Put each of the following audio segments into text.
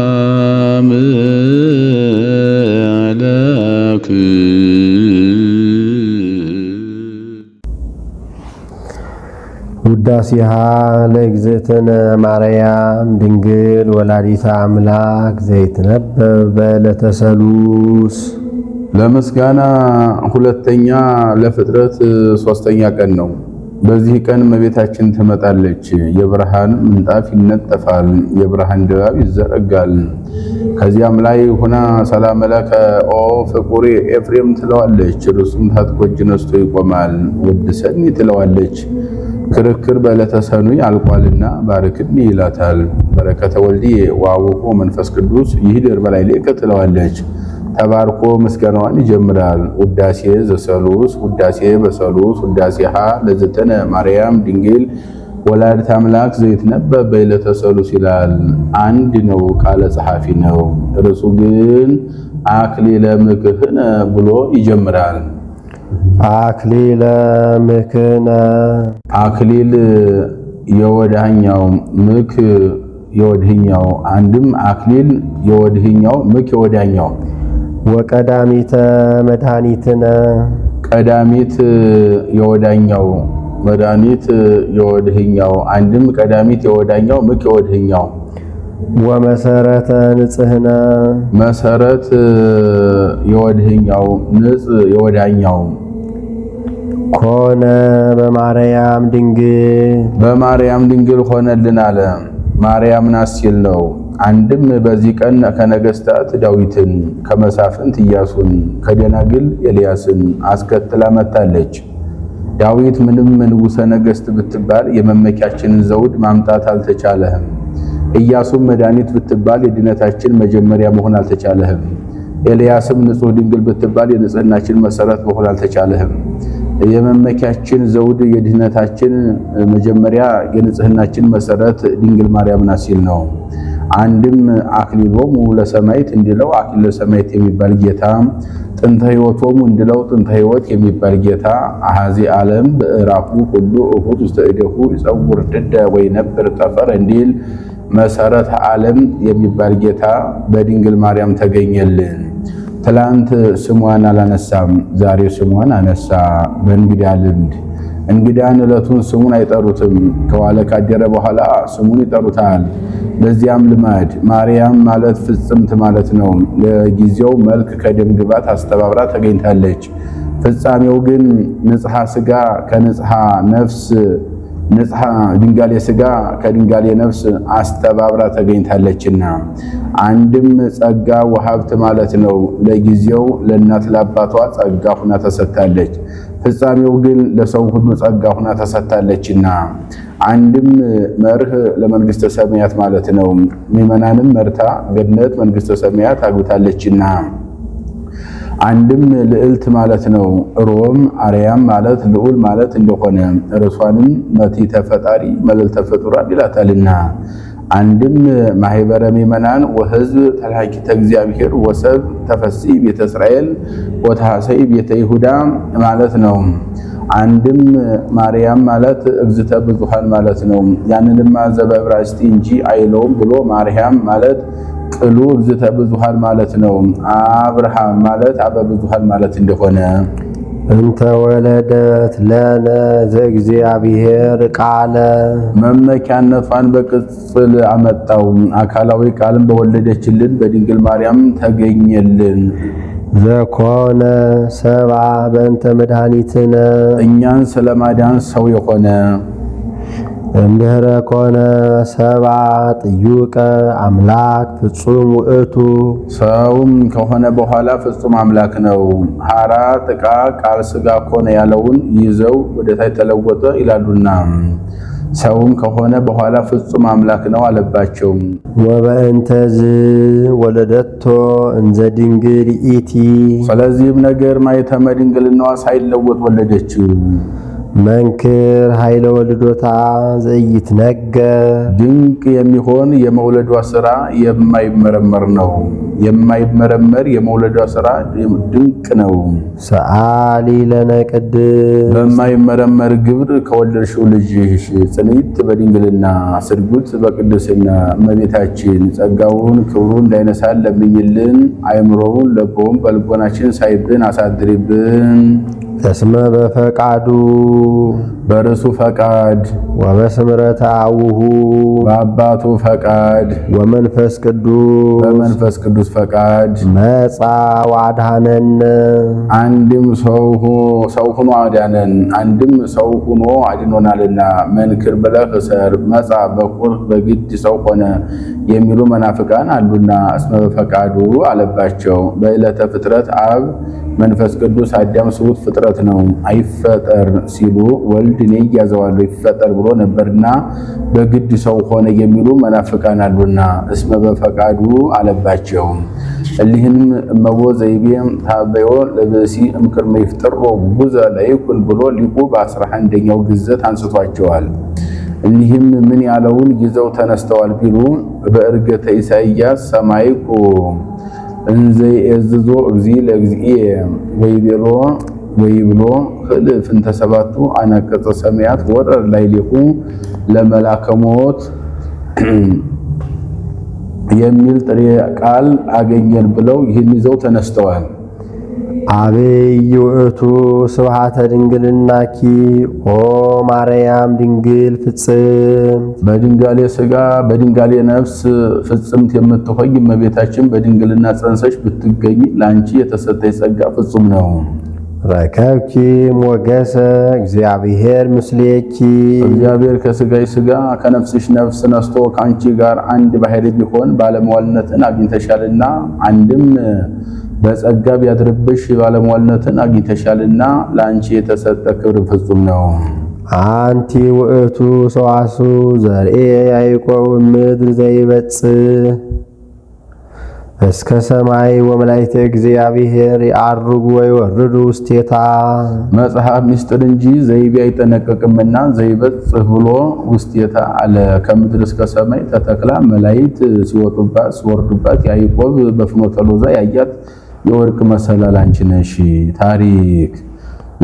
ሰላም ለክ ውዳሴሃ ለእግዝእትነ ማርያም ድንግል ወላዲተ አምላክ ዘይትነበብ በዕለተ ሰሉስ። ለምስጋና ሁለተኛ ለፍጥረት ሶስተኛ ቀን ነው። በዚህ ቀን እመቤታችን ትመጣለች። የብርሃን ምንጣፍ ይነጠፋል፣ የብርሃን ድባብ ይዘረጋል። ከዚያም ላይ ሆና ሰላም ለከ ኦ ፍቁሬ ኤፍሬም ትለዋለች። እርሱም ታጥቆ እጅ ነስቶ ይቆማል። ወድሰኒ ትለዋለች። ክርክር በዕለተ ሰኑይ አልቋልና ባርክኒ ይላታል። በረከተ ወልድየ ወአቡሁ መንፈስ ቅዱስ ይህድር በላዕሌከ ትለዋለች። ተባርኮ ምስጋናዋን ይጀምራል። ውዳሴ ዘሰሉስ ውዳሴ በሰሉስ ውዳሴሃ ለእግዝእትነ ማርያም ድንግል ወላዲተ አምላክ ዘይትነበብ በዕለተ ሰሉስ ይላል። አንድ ነው፣ ቃለ ጸሐፊ ነው። ርዕሱ ግን አክሊለ ምክህነ ብሎ ይጀምራል። አክሊለ ምክህነ፣ አክሊል የወዳኛው ምክ የወድህኛው፣ አንድም አክሊል የወድህኛው ምክ የወዳኛው። ወቀዳሚተ መድኃኒትነ፣ ቀዳሚት የወዳኛው መድኃኒት የወድህኛው፣ አንድም ቀዳሚት የወዳኛው ምክ የወድህኛው። ወመሰረተ ንጽህነ፣ መሰረት የወድህኛው ንጽ የወዳኛው። ኮነ በማርያም ድንግል፣ በማርያም ድንግል ሆነልን አለ። ማርያምን አስችል ነው። አንድም በዚህ ቀን ከነገስታት ዳዊትን ከመሳፍንት ኢያሱን ከደናግል ኤልያስን አስከትላ መጣለች። ዳዊት ምንም ንጉሠ ነገሥት ብትባል የመመኪያችንን ዘውድ ማምጣት አልተቻለህም። ኢያሱም መድኃኒት ብትባል የድነታችን መጀመሪያ መሆን አልተቻለህም። ኤልያስም ንጹሕ ድንግል ብትባል የንጽህናችን መሰረት መሆን አልተቻለህም። የመመኪያችን ዘውድ የድህነታችን መጀመሪያ የንጽህናችን መሰረት ድንግል ማርያም ናት ሲል ነው። አንድም አክሊሎሙ ለሰማዕት እንዲለው አክሊለ ሰማዕት የሚባል ጌታ፣ ጥንተ ሕይወቶሙ እንዲለው ጥንተ ሕይወት የሚባል ጌታ፣ አሐዚ ዓለም በእራፉ ሁሉ እሁድ ውስተ እዴሁ ይጸውር ድደ ወይነብር ጠፈር እንዲል መሰረት ዓለም የሚባል ጌታ በድንግል ማርያም ተገኘልን። ትላንት ስሟን አላነሳም፣ ዛሬ ስሟን አነሳ። በእንግዳ ልምድ እንግዳን ዕለቱን ስሙን አይጠሩትም፣ ከዋለ ካደረ በኋላ ስሙን ይጠሩታል። በዚያም ልማድ ማርያም ማለት ፍጽምት ማለት ነው። ለጊዜው መልክ ከደም ግባት አስተባብራ ተገኝታለች። ፍጻሜው ግን ንጽሐ ሥጋ ከንጽሐ ነፍስ፣ ንጽሐ ድንጋሌ ሥጋ ከድንጋሌ ነፍስ አስተባብራ ተገኝታለችና አንድም ጸጋ ወሀብት ማለት ነው። ለጊዜው ለእናት ለአባቷ ጸጋ ሁና ተሰጥታለች። ፍጻሜው ግን ለሰው ሁሉ ጸጋ ሁና ተሰጥታለችና አንድም መርህ ለመንግስተ ሰማያት ማለት ነው። ምእመናንም መርታ ገነት መንግስተ ሰማያት አግብታለችና አንድም ልዕልት ማለት ነው። ሮም አርያም ማለት ልዑል ማለት እንደሆነ እርሷንም መቲተ ፈጣሪ መልዕልተ ፍጡራን ይላታልና አንድም ማህበረ ምእመናን ወሕዝብ ተላኪተ እግዚአብሔር ወሰብ ተፈሲ ቤተ እስራኤል ወታሰይ ቤተ ይሁዳ ማለት ነው። አንድም ማርያም ማለት እግዝእተ ብዙኃን ማለት ነው። ያንንማ ዘበዕብራይስጥ እንጂ አይለውም ብሎ ማርያም ማለት ቅሉ እግዝእተ ብዙኃን ማለት ነው። አብርሃም ማለት አበ ብዙኃን ማለት እንደሆነ እንተ ወለደት ለነ ዘእግዚአብሔር ቃለ፣ መመኪያነቷን በቅጽል አመጣው። አካላዊ ቃልን በወለደችልን በድንግል ማርያም ተገኘልን። ዘኮነ ሰብአ በእንተ መድኃኒትነ፣ እኛን ስለማዳን ሰው የሆነ እምድኅረ ኮነ ሰብአ ጥዩቀ አምላክ ፍጹም ውእቱ፣ ሰውም ከሆነ በኋላ ፍጹም አምላክ ነው። ሐራ ጥቃ ቃል ሥጋ ኮነ ያለውን ይዘው ወደታች ተለወጠ ይላሉና ሰውም ከሆነ በኋላ ፍጹም አምላክ ነው አለባቸው። ወበእንተዝ ወለደቶ እንዘ ድንግል ኢቲ፣ ስለዚህም ነገር ማኅተመ ድንግልናዋ ሳይለወጥ ወለደችው። መንክር ኃይለ ወልዶታ ዘይትነገር ድንቅ የሚሆን የመውለዷ ሥራ የማይመረመር ነው። የማይመረመር የመውለዷ ሥራ ድንቅ ነው። ሰአሊ ለነ ቅድስት በማይመረመር ግብር ከወለድሽው ልጅሽ ጽንዕት በድንግልና ስርጉት በቅድስና እመቤታችን ጸጋውን ክብሩን እንዳይነሳን ለምኝልን። አእምሮውን ለቦውን በልቦናችን ሳይብን አሳድሪብን። እስመ በፈቃዱ በርሱ ፈቃድ ወበስምረተ አቡሁ በአባቱ ፈቃድ ወመንፈስ ቅዱስ በመንፈስ ቅዱስ ፈቃድ መጻ ወአድኀነነ አንድም ሰው ሆኖ አዳነን፣ አንድም ሰው ሆኖ አድኖናልና። መንክር ብለህ እሰር መጻ በኩር በግድ ሰው ሆነ የሚሉ መናፍቃን አሉና እስመ በፈቃዱ አለባቸው። በዕለተ ፍጥረት አብ መንፈስ ቅዱስ አዳም ስውት ፍጥረት ነው አይፈጠር ሲሉ ወልድ እኔ እያዘዋለሁ ይፈጠር ብሎ ነበርና በግድ ሰው ሆነ የሚሉ መናፍቃን አሉና እስመ በፈቃዱ አለባቸው። እሊህንም እመቦ ዘይቤም ታበዮ ለብሲ እምክርመ ይፍጠሮ ጉዘ ለይኩን ብሎ ሊቁ በ11ኛው ግዘት አንስቷቸዋል። እሊህም ምን ያለውን ይዘው ተነስተዋል ቢሉ በእርገተ ኢሳይያስ ሰማይኩ እንዘ የእዝዞ እግዚ ለእግዚእየ ወይብሎ ህልፍ እንተ ሰባቱ አናቀጸ ሰማያት ወረር ላዕሌሁ ለመላከ ሞት የሚል ጥሬ ቃል አገኘን ብለው ይህን ይዘው ተነስተዋል። አብይ ውእቱ ስብሐተ ድንግልናኪ ኦ ማርያም ድንግል ፍጽምት በድንጋሌ ሥጋ በድንጋሌ ነፍስ ፍጽምት የምትሆኝ እመቤታችን በድንግልና ጸንሰሽ ብትገኝ ለአንቺ የተሰጠ ጸጋ ፍጹም ነው። ረከብኪ ሞገሰ እግዚአብሔር ምስሌኪ እግዚአብሔር ከሥጋሽ ሥጋ ከነፍስሽ ነፍስ ነስቶ ከአንቺ ጋር አንድ ባሕርይ ቢሆን ባለሟልነትን አግኝተሻልና አንድም በጸጋ ቢያድርብሽ ባለሟልነትን አግኝተሻልና ለአንቺ የተሰጠ ክብር ፍጹም ነው። አንቲ ውእቱ ሰዋስው ዘርኤ ያዕቆብ ምድር ዘይበጽሕ እስከ ሰማይ ወመላእክተ እግዚአብሔር ያዕርጉ ወይወርዱ ውስቴታ። መጽሐፍ ምስጢር እንጂ ዘይቤ አይጠነቀቅምና ዘይበጽሕ ብሎ ውስቴታ አለ። ከምድር እስከ ሰማይ ተተክላ መላእክት ሲወጡባት ሲወርዱባት ያዕቆብ በፍኖተ ሎዛ ያያት የወርቅ መሰላል አንቺ ነሽ። ታሪክ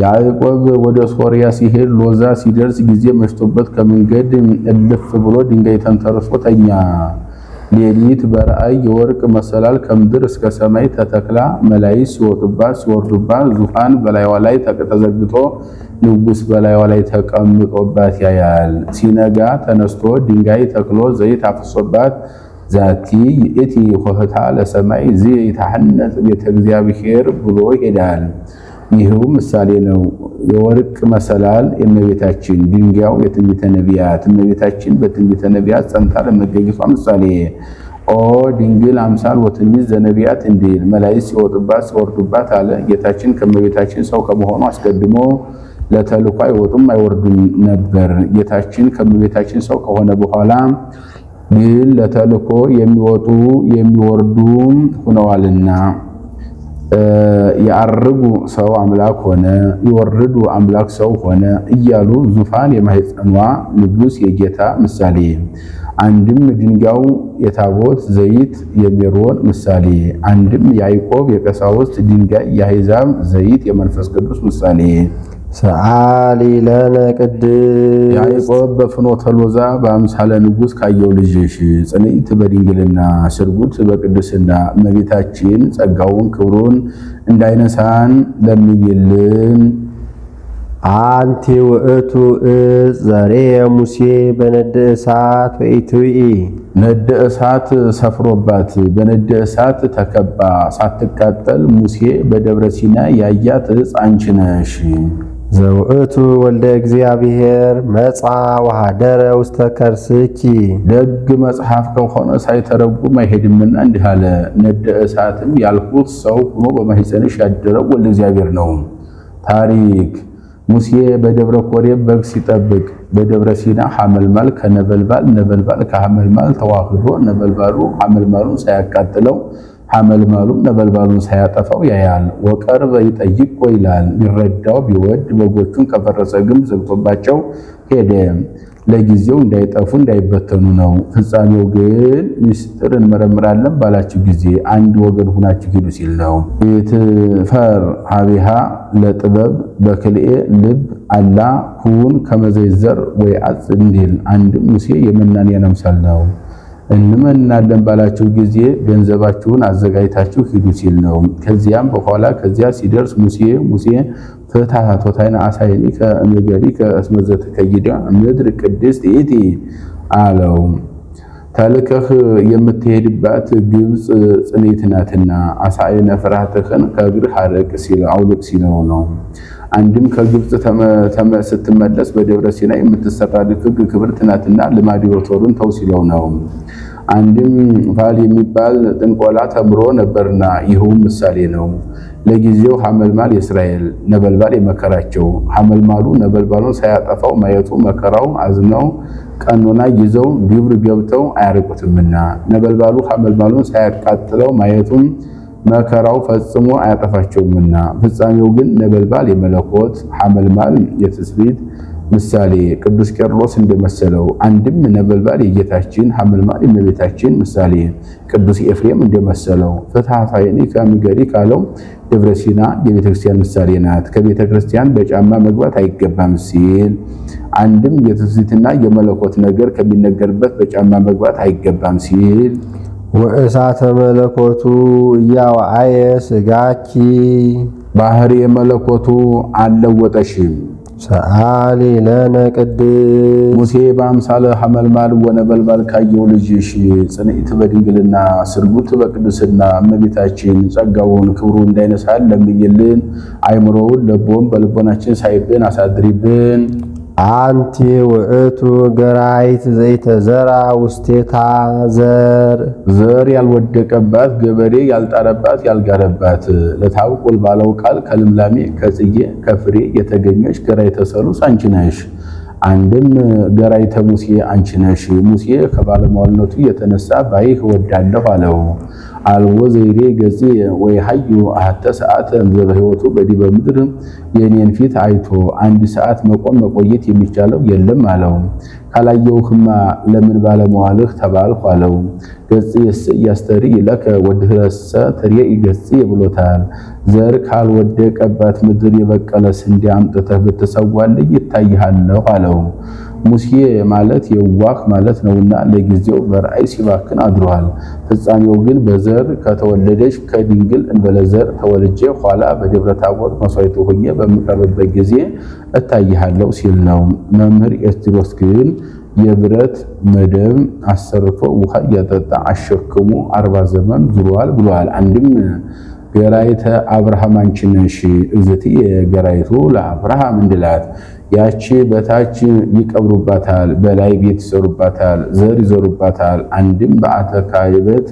ያዕቆብ ወደ ሶርያ ሲሄድ ሎዛ ሲደርስ ጊዜ መሽቶበት ከመንገድ እልፍ ብሎ ድንጋይ ተንተርሶ ተኛ። ሌሊት በራእይ የወርቅ መሰላል ከምድር እስከ ሰማይ ተተክላ መላእክት ሲወጡባት ሲወርዱባት ዙፋን በላይዋ ላይ ተዘርግቶ ንጉሥ በላይዋ ላይ ተቀምጦባት ያያል። ሲነጋ ተነስቶ ድንጋይ ተክሎ ዘይት አፍሶባት ዛቲ ይእቲ ሆህታ ለሰማይ ዘይታሐነጽ ቤተ እግዚአብሔር ብሎ ይሄዳል። ይህው ምሳሌ ነው። የወርቅ መሰላል የእመቤታችን ድንጋዩ የትንቢተ ነቢያት እመቤታችን በትንቢተ ነቢያት ጸንታ ለመገኘቷ ምሳሌ ኦ ድንግል አምሳል ወትንቢት ዘነቢያት እንዲል መላእክት ሲወጡባት ሲወርዱባት አለ። ጌታችን ከእመቤታችን ሰው ከመሆኑ አስቀድሞ ለተልኮ አይወጡም አይወርዱም ነበር። ጌታችን ከእመቤታችን ሰው ከሆነ በኋላ ግን ለተልኮ የሚወጡ የሚወርዱ ሆነዋልና ያርጉ ሰው አምላክ ሆነ ይወርዱ አምላክ ሰው ሆነ እያሉ ዙፋን የማህፀኗ ንጉሥ የጌታ ምሳሌ። አንድም ድንጋዩ የታቦት ዘይት የሜሮን ምሳሌ። አንድም ያዕቆብ የቀሳውስት ድንጋይ የአሕዛብ ዘይት የመንፈስ ቅዱስ ምሳሌ። ሰአሊ ለነ ቅድስት ያዕቆብ በፍኖተ ሎዛ በአምሳለ ንጉሥ ካየው ልጅሽ ጽንዕት በድንግልና ስርጉት በቅድስና እመቤታችን ጸጋውን ክብሩን እንዳይነሳን ለምኝልን። አንቲ ውእቱ ዕፅ ዘርኤ ሙሴ በነደ እሳት ወኢትውኢ ነደ እሳት ሰፍሮባት በነደ እሳት ተከባ ሳትቃጠል ሙሴ በደብረ ሲና ያያት ዕፅ አንቺ ነሽ። ዘውእቱ ወልደ እግዚአብሔር መጻ ወሃደረ ውስተ ከርስኪ ደግ መጽሐፍ ከሆነ ሳይተረጉም አይሄድምና እንዲህ አለ። ነደ እሳትም ያልኩት ሰው ሆኖ በማኅፀንሽ ያደረው ወልደ እግዚአብሔር ነው። ታሪክ ሙሴ በደብረ ኮሬብ በግ ሲጠብቅ በደብረ ሲና ሐመልማል ከነበልባል ነበልባል ከሐመልማል ተዋህዶ ነበልባሉ ሐመልማሉን ሳያቃጥለው ሐመልማሉም ነበልባሉን ሳያጠፋው ያያል። ወቀርበ ይጠይቅ ይላል። ሊረዳው ቢወድ በጎቹን ከፈረሰ ግንብ ዘግቶባቸው ሄደ። ለጊዜው እንዳይጠፉ እንዳይበተኑ ነው። ፍጻሜው ግን ምስጢር እንመረምራለን ባላችሁ ጊዜ አንድ ወገን ሁናችሁ ሂዱ ሲል ነው። ኢትፈር ሀቢሃ ለጥበብ በክልኤ ልብ አላ ሁን ከመዘይዘር ወይ አጽ እንዲል አንድም ሙሴ የመናንያን አምሳል ነው። እንመናለን ባላችሁ ጊዜ ገንዘባችሁን አዘጋጅታችሁ ሂዱ ሲል ነው። ከዚያም በኋላ ከዚያ ሲደርስ ሙሴ ፍትሐ ቶታይና አሳይኒ ከእምገሪ ከእስመዘተ ከይዳ ምድር ቅድስት ኢቲ አለው። ተልከህ የምትሄድባት ግብፅ ጽኔት ናትና አሳይነ ፍርሃትህን ከእግርህ አውልቅ ሲለው ነው። አንድም ከግብፅ ስትመለስ በደብረ ሲና የምትሰራ ልክግ ክብርት ናትና ልማድ ዮቶርን ተው ሲለው ነው። አንድም ፋል የሚባል ጥንቆላ ተምሮ ነበርና ይኸውም ምሳሌ ነው። ለጊዜው ሐመልማል የእስራኤል ነበልባል የመከራቸው ሐመልማሉ ነበልባሉን ሳያጠፋው ማየቱ መከራው አዝነው ቀኖና ይዘው ግብር ገብተው አያርቁትምና ነበልባሉ ሐመልማሉን ሳያቃጥለው ማየቱም መከራው ፈጽሞ አያጠፋቸውምና ፍጻሜው ግን ነበልባል የመለኮት ሐመልማል የትስብእት ምሳሌ ቅዱስ ቄርሎስ እንደመሰለው አንድም ነበልባል የጌታችን ሐመልማል የእመቤታችን ምሳሌ ቅዱስ ኤፍሬም እንደመሰለው ፍትሐ ሳይኒ ከሚገሪ ካለው ደብረ ሲና የቤተክርስቲያን ምሳሌ ናት። ከቤተክርስቲያን በጫማ መግባት አይገባም ሲል አንድም የትስብእትና የመለኮት ነገር ከሚነገርበት በጫማ መግባት አይገባም ሲል ወእሳተ መለኮቱ እያወአየ ስጋኪ ባህሪ የመለኮቱ አልለወጠሽም። ሰአሊ ለነ ቅድስ ሙሴ በአምሳለ ሐመልማል ወነበልባል ካየው ልጅሽ ጽንዕት በድንግልና ስርጉት በቅድስና እመቤታችን ጸጋውን ክብሩ እንዳይነሳል ለምይልን። አይምሮውን ለቦም በልቦናችን ሳይብን አሳድሪብን። አንቲ ውእቱ ገራይት ዘይተዘራ ውስቴታ ዘር ያልወደቀባት ገበሬ ያልጣረባት ያልጋረባት ለታውቁል ባለው ቃል ከልምላሜ ከጽጌ ከፍሬ የተገኘች ገራይተ ሰሉስ አንቺ ነሽ። አንድም ገራይተ ሙሴ አንቺ ነሽ። ሙሴ ከባለሟልነቱ የተነሳ ባይህ እወዳለሁ አለው። አልቦ ዘይሬ ገጽ ወይ ሀዩ አሐተ ሰዓተ በሕይወቱ በዲበ ምድር የኔን ፊት አይቶ አንድ ሰዓት መቆም መቆየት የሚቻለው የለም አለው። ካላየውህማ ለምን ባለመዋልህ ተባልሁ አለው። ገጽ ያስተሪ ለከ ወድህረሰ ትሬኢ ገጽ ብሎታል። ዘር ካልወደቀባት ምድር የበቀለ ስንዴ አምጥተህ ብትሰዋልኝ ይታይሃለሁ አለው። ሙሴ ማለት የዋህ ማለት ነውና ለጊዜው በራእይ ሲባክን አድሯል። ፍጻሜው ግን በዘር ከተወለደች ከድንግል እንበለዘር ተወልጄ ኋላ በደብረ ታቦር መስዋዕት ሆኜ በምቀርብበት ጊዜ እታይሃለሁ ሲል ነው። መምህር ኤስድሮስ ግን የብረት መደብ አሰርቶ ውሃ እያጠጣ አሸክሙ 40 ዘመን ዙሯል ብሏል። አንድም ገራይተ አብርሃም አንቺ ነሽ እግዝእትየ ገራይቱ ለአብርሃም እንድላት ያቺ በታች ይቀብሩባታል፣ በላይ ቤት ይሰሩባታል፣ ዘር ይዘሩባታል። አንድም በአተ ካይበት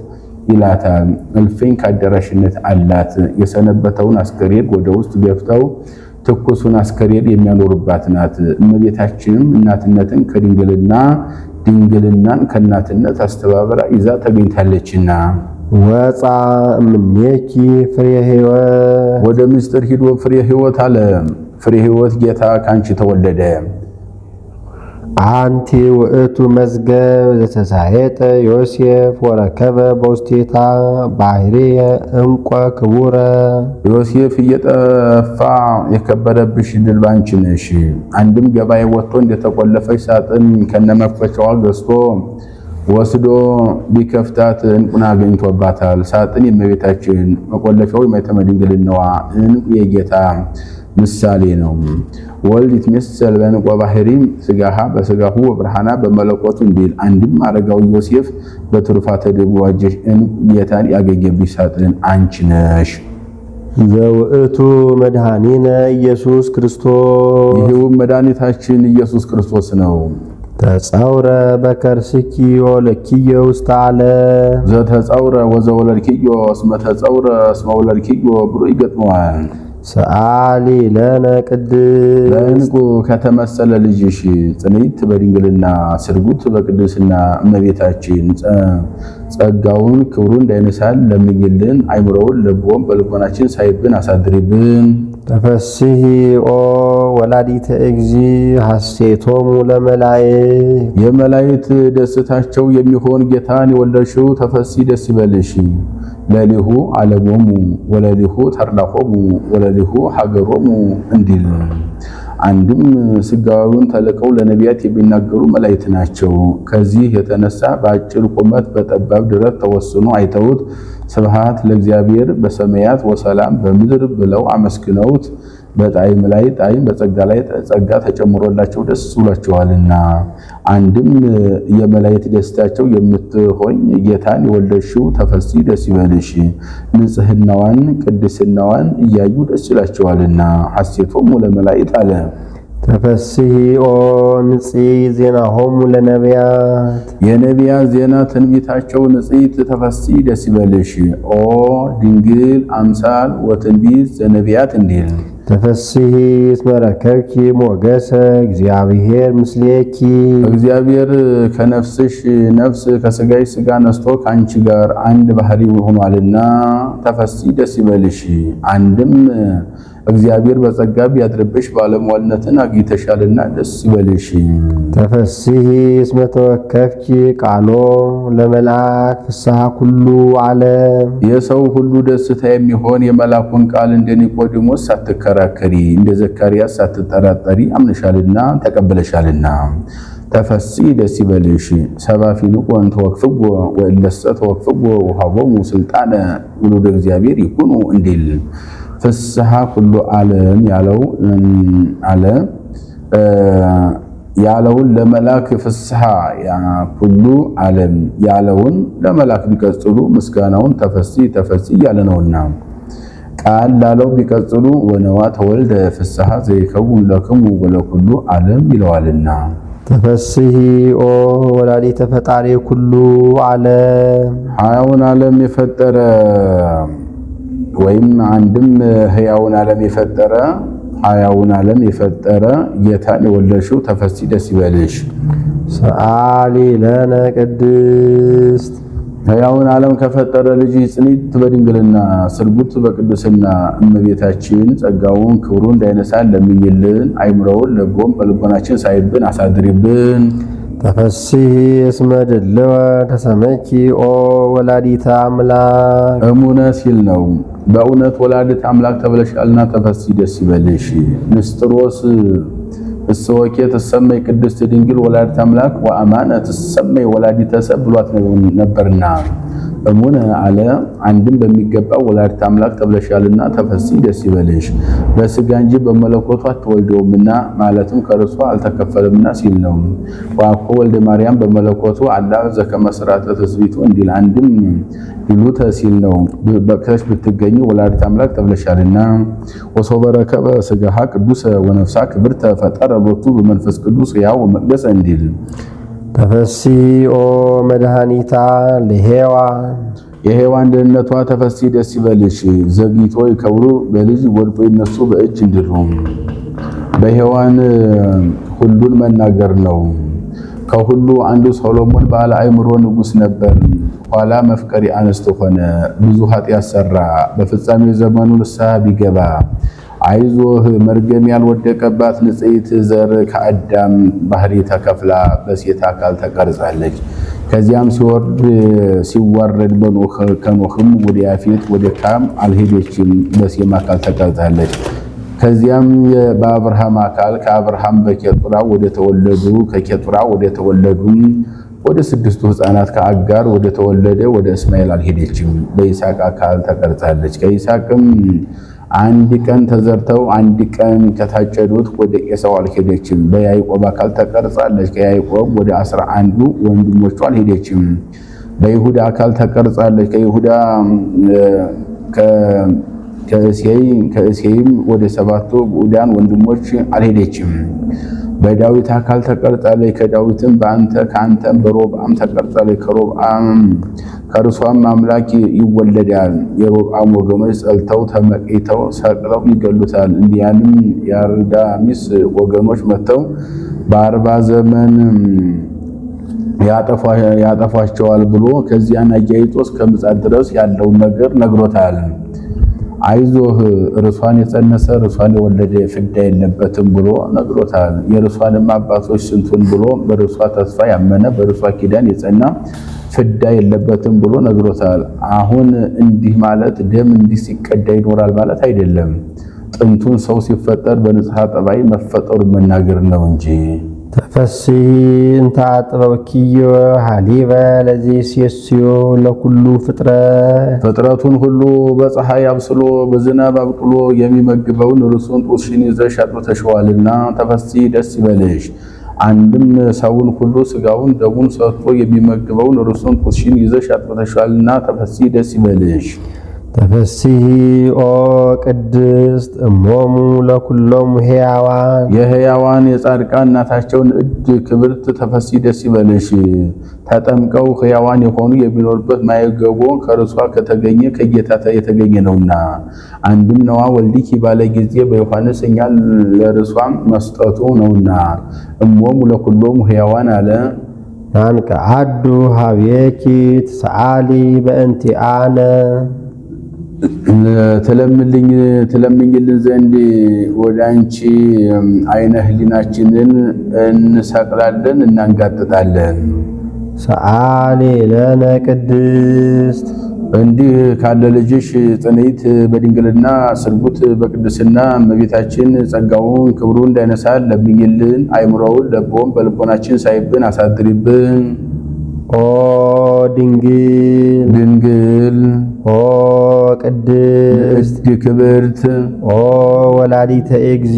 ይላታል። እልፍኝ ከአዳራሽነት አላት። የሰነበተውን አስከሬን ወደ ውስጥ ገፍተው ትኩሱን አስከሬን የሚያኖሩባት ናት። እመቤታችንም እናትነትን ከድንግልና ድንግልናን ከእናትነት አስተባብራ ይዛ ተገኝታለችና ወፃ እምኔኪ ፍሬ ሕይወት ወደ ምስጢር ሂዶ ፍሬ ሕይወት አለ። ፍሬ ሕይወት ጌታ ካንቺ ተወለደ። አንቲ ውእቱ መዝገብ ዘተሳየጠ ዮሴፍ ወረከበ በውስቴታ ባህርየ ዕንቆ ክቡረ ዮሴፍ እየጠፋ የከበረብሽ ድል ባንቺ ነሽ። አንድም ገበያ ወጥቶ እንደተቆለፈች ሳጥን ከነመክፈቻዋ ገዝቶ ወስዶ ቢከፍታት ዕንቁን አግኝቶባታል። ሳጥን የእመቤታችን መቆለፊያው የማኅተመ ድንግልናዋ ዕንቁ የጌታ ምሳሌ ነው። ወልድ ይትመሰል በዕንቆ ባህሪ ሥጋሃ በሥጋሁ ወብርሃና በመለኮቱ እንዲል አንድም አረጋዊ ዮሴፍ በትሩፋተ ደሙ ዋጀሽ ዕንቁ ጌታን ያገኘብሽ ሳጥን አንቺ ነሽ። ዘውእቱ መድኃኒነ ኢየሱስ ክርስቶስ ይህውም መድኃኒታችን ኢየሱስ ክርስቶስ ነው። ተጸውረ በከርስኪ ወለኪዮ ውስተ ዓለም ዘተጸውረ ወዘወለድኪዮ እስመ ተጸውረ እስመ ወለድኪዮ ብሎ ይገጥመዋል። ሰአሊ ለነ ቅድስት በዕንቁ ከተመሰለ ልጅሽ ጽንዕት በድንግልና ስርጉት በቅድስና እመቤታችን ጸጋውን ክብሩን እንዳይነሳል ለምኝልን። አይምሮውን ልቦን በልቦናችን ሳይብን አሳድሪብን። ተፈስሒ ኦ ወላዲተ እግዚ ሐሴቶሙ ለመላእክት የመላእክት ደስታቸው የሚሆን ጌታን የወለድሽው ተፈስሒ ደስ ይበልሽ። ለሊሁ ዓለሞሙ ወለሊሁ ተርላሆሙ ወለሊሁ ሀገሮሙ እንዲል አንድም ስጋዊውን ተልከው ለነቢያት የሚናገሩ መላእክት ናቸው። ከዚህ የተነሳ በአጭር ቁመት በጠባብ ድረት ተወስኖ አይተውት ስብሐት ለእግዚአብሔር በሰማያት ወሰላም በምድር ብለው አመስግነውት በጣዕም ላይ ጣዕም በጸጋ ላይ ጸጋ ተጨምሮላቸው ደስ ብሏቸዋልና። አንድም የመላእክት ደስታቸው የምትሆኝ ጌታን የወለድሽው ተፈስሒ ደስ ይበልሽ። ንጽሕናዋን ቅድስናዋን እያዩ ደስ ይላቸዋልና። ሐሴቶሙ ለመላእክት አለ። ተፈስሒ ኦ ንጽሕት ዜናሆሙ ለነቢያት የነቢያት ዜና ትንቢታቸው ንጽሕት ተፈስሒ ደስ ይበልሽ። ኦ ድንግል አምሳል ወትንቢት ዘነቢያት እንዲል ተፈስሒ እስመ ረከብኪ ሞገሰ እግዚአብሔር ምስሌኪ እግዚአብሔር ከነፍስሽ ነፍስ ከሥጋሽ ሥጋ ነስቶ ከአንቺ ጋር አንድ ባህሪ ሆኗልና ተፈስሒ ደስ ይበልሽ። አንድም እግዚአብሔር በጸጋ ቢያድርብሽ ባለሟልነትን አግኝተሻልና ደስ ይበልሽ። ተፈስሒ እስመ ተወከፍኪ ቃሎ ለመልአክ ፍስሐ ኩሉ ዓለም የሰው ሁሉ ደስታ የሚሆን የመልአኩን ቃል እንደ ኒቆዲሞስ ሳትከራከሪ እንደ ዘካርያስ ሳትጠራጠሪ አምነሻልና ተቀበለሻልና ተፈስሒ ደስ ይበልሽ። ሰባፊንቆን ተወክፍጎ ወእለሰ ተወክፍጎ ወሀቦሙ ስልጣነ ውሉደ እግዚአብሔር ይኩኑ እንዲል ፍስሐ ኩሉ ዓለም ያለውን ለመላክ ፍስሐ ኩሉ ዓለም ያለውን ለመላክ ቢቀጽሉ ምስጋናውን ተፈስሒ ያለ ነውና ቃል ላለው ቢቀጽሉ ወነዋ ተወልደ ፍስሐ ዘይከውን ለክሙ ወለኩሉ ዓለም ይለዋልና። ተፈስሒ ኦ ወላዲተ ፈጣሪ ኩሉ ዓለም ሀያውን ዓለም የፈጠረ ወይም አንድም ህያውን ዓለም የፈጠረ ሀያውን ዓለም የፈጠረ ጌታን የወለድሽው ተፈስሒ ደስ ይበልሽ። ሰአሊ ለነ ቅድስት ህያውን ዓለም ከፈጠረ ልጅ ጽንዕት በድንግልና ስርጉት በቅድስና እመቤታችን ጸጋውን ክብሩን እንዳይነሳን ለምኝልን። አይምሮውን ልቦን በልቦናችን ሳይብን አሳድሪብን። ተፈስሒ እስመ ድልወ ተሰመኪ ኦ ወላዲተ አምላክ እሙነ ሲል ነው። በእውነት ወላዲተ አምላክ ተብለሻልና ተፈስሒ ደስ ይበልሽ። ንስጥሮስ እስወኬ ተሰመይ ቅድስት ድንግል ወላዲተ አምላክ ወአማነ ተሰመይ ወላዲተ ሰብ ብሏት ነበርና እሙነ አለ። አንድም በሚገባው ወላዲተ አምላክ ተብለሻልና ተፈስሒ ደስ ይበልሽ። በስጋ እንጂ በመለኮቱ አትወልደውምና ማለትም ከርሷ አልተከፈልምና ሲል ነው። ወአኮ ወልደ ማርያም በመለኮቱ አላ ዘከመ ሥርዓተ ትስብእቱ እንዲል አንድም ይሉተ ሲል ነው። በክረሽ ብትገኝ ወላዲተ አምላክ ተብለሻልና። ወሶበ ረከበ ሥጋሃ ቅዱሰ ወነፍሳ ክብርተ ፈጠረ ሎቱ በመንፈስ ቅዱስ ሕያው ወመቅደሰ እንዲል ተፈስሒ ኦ መድኃኒታ ለሔዋን የሔዋን ደህንነቷ ተፈስሒ ደስ ይበልሽ። ዘግይቶ ይከብሩ በልጅ ወድቆ ይነሱ በእጅ እንዲሉ በሔዋን ሁሉን መናገር ነው። ከሁሉ አንዱ ሰሎሞን ባለ አእምሮ ንጉሥ ነበር። ኋላ መፍቀሪ አንስት ሆነ፣ ብዙ ኃጢአት ሰራ። በፍጻሜ ዘመኑ ንስሐ ቢገባ አይዞህ መርገም ያልወደቀባት ንጽሕት ዘር ከአዳም ባህሪ ተከፍላ በሴት አካል ተቀርጻለች። ከዚያም ሲዋረድ በኖህ ከኖህም ወደ ያፌት ወደ ካም አልሄደችም፣ በሴም አካል ተቀርጻለች። ከዚያም በአብርሃም አካል ከአብርሃም በኬጡራ ወደ ተወለዱ ከኬጡራ ወደ ተወለዱ ወደ ስድስቱ ሕፃናት ከአጋር ወደ ተወለደ ወደ እስማኤል አልሄደችም፣ በይስሐቅ አካል ተቀርጻለች። ከይስሐቅም አንድ ቀን ተዘርተው አንድ ቀን ከታጨዱት ወደ ኤሳው አልሄደችም፣ በያዕቆብ አካል ተቀርጻለች። ከያዕቆብ ወደ 11ዱ ወንድሞቹ አልሄደችም፣ በይሁዳ አካል ተቀርጻለች። ከይሁዳ ከእሴይም ወደ 7ቱ ጉዳን ወንድሞች አልሄደችም፣ በዳዊት አካል ተቀርጻለች። ከዳዊትም በአንተ ከአንተም በሮብዓም ተቀርጻለች። ከእርሷም አምላክ ይወለዳል። የሮብዓም ወገኖች ጸልተው ተመቅኝተው ሰቅለው ይገሉታል። እንዲያንም የአርዳሚስ ወገኖች መጥተው በ40 ዘመን ያጠፏቸዋል ብሎ ከዚያን አያይዞ እስከ ምጽአት ድረስ ያለውን ነገር ነግሮታል። አይዞህ እርሷን የጸነሰ እርሷን የወለደ ፍዳ የለበትም ብሎ ነግሮታል። የእርሷንም አባቶች ስንቱን ብሎ በእርሷ ተስፋ ያመነ በእርሷ ኪዳን የጸና ፍዳ የለበትም ብሎ ነግሮታል። አሁን እንዲህ ማለት ደም እንዲህ ሲቀዳ ይኖራል ማለት አይደለም። ጥንቱን ሰው ሲፈጠር በንጽሐ ጠባይ መፈጠሩ መናገር ነው እንጂ። ተፈሲ እንተ አጥበብኪዮ ሀሊበ ለዚህ ሲስዮ ለኩሉ ፍጥረቱን ሁሉ በፀሐይ አብስሎ በዝናብ አብቅሎ የሚመግበውን እርሱን ጡትሽን ይዘሽ አጥብተሽዋልና ተፈሲ ደስ ይበልሽ። አንድም ሰውን ሁሉ ስጋውን ደሙን ሰጥቶ የሚመግበውን እርሱን ጡትሽን ይዘሽ አጥብተሽዋልና ተፈሲ ደስ ይበልሽ። ተፈሲ ኦ ቅድስት እሞሙ ለኩሎም ሕያዋን የሕያዋን የጻድቃን እናታቸውን እድ ክብርት ተፈሲ ደስ ይበልሽ። ተጠምቀው ሕያዋን የሆኑ የሚኖርበት ማየገቦ ከርሷ ከተገኘ ከጌታ የተገኘ ነውና። አንድም ነዋ ወልዲኪ ባለ ጊዜ በዮሐንስ እኛ ለርሷም መስጠቱ ነውና እሞሙ ለኩሎም ሕያዋን አለ። ናንከ አዱ ሀቤኪ ትሰአሊ በእንቲአነ ትለምኝልን ዘንድ ወደ አንቺ አይነ ህሊናችንን እንሰቅላለን እናንጋጥጣለን። ሰአሊ ለነ ቅድስት እንዲህ ካለ ልጅሽ ጽንዕት በድንግልና ስርጉት በቅድስና እመቤታችን ጸጋውን ክብሩን እንዳይነሳን ለምኝልን። አይምሮውን ለቦም በልቦናችን ሳይብን አሳድሪብን። ኦ ድንግል ኦ ቅድስት ክብርት ኦ ወላዲተ እግዚ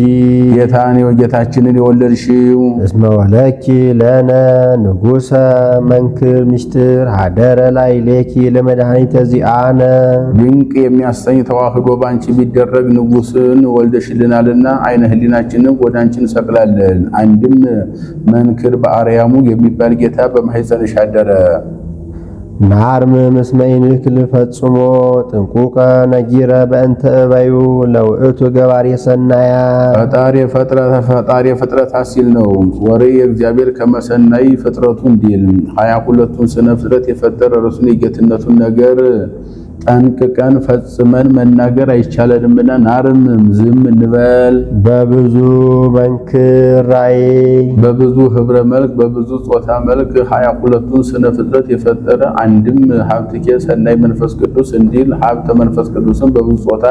ጌታችንን የወለድሽው እስመ ወለኪ ለነ ንጉሰ መንክር ምስጢር ሀደረ ላዕሌኪ ለመድኃኒተ ዚአነ ድንቅ የሚያሰኝ ተዋህዶ ባንቺ ቢደረግ ንጉስን ወልደሽልናልና አይነ ህሊናችንን ወደ አንቺ እንሰቅላለን። አንድም መንክር በአርያሙ የሚባል ጌታ በማኅፀንሽ አደረ። ናርም ምስመ ኢንክል ፈጽሞ ጥንቁቀ ነጊረ በእንተ እበዩ ለውእቱ ገባሬ ሰናያ ፈጣሪ ፍጥረታት ሲል ነው። ወሬ የእግዚአብሔር ከመሰናይ ፍጥረቱ እንዲል 22ቱን ስነ ፍጥረት የፈጠረ ርሱን የጌትነቱን ነገር ጠንቅቀን ፈጽመን መናገር አይቻለንምና ናርም ዝም እንበል። በብዙ መንክር ራእይ በብዙ ህብረ መልክ በብዙ ጾታ መልክ 22ቱን ስነ ፍጥረት የፈጠረ አንድም ሀብትኬ ሰናይ መንፈስ ቅዱስ እንዲል ሀብተ መንፈስ ቅዱስን በብዙ ጾታ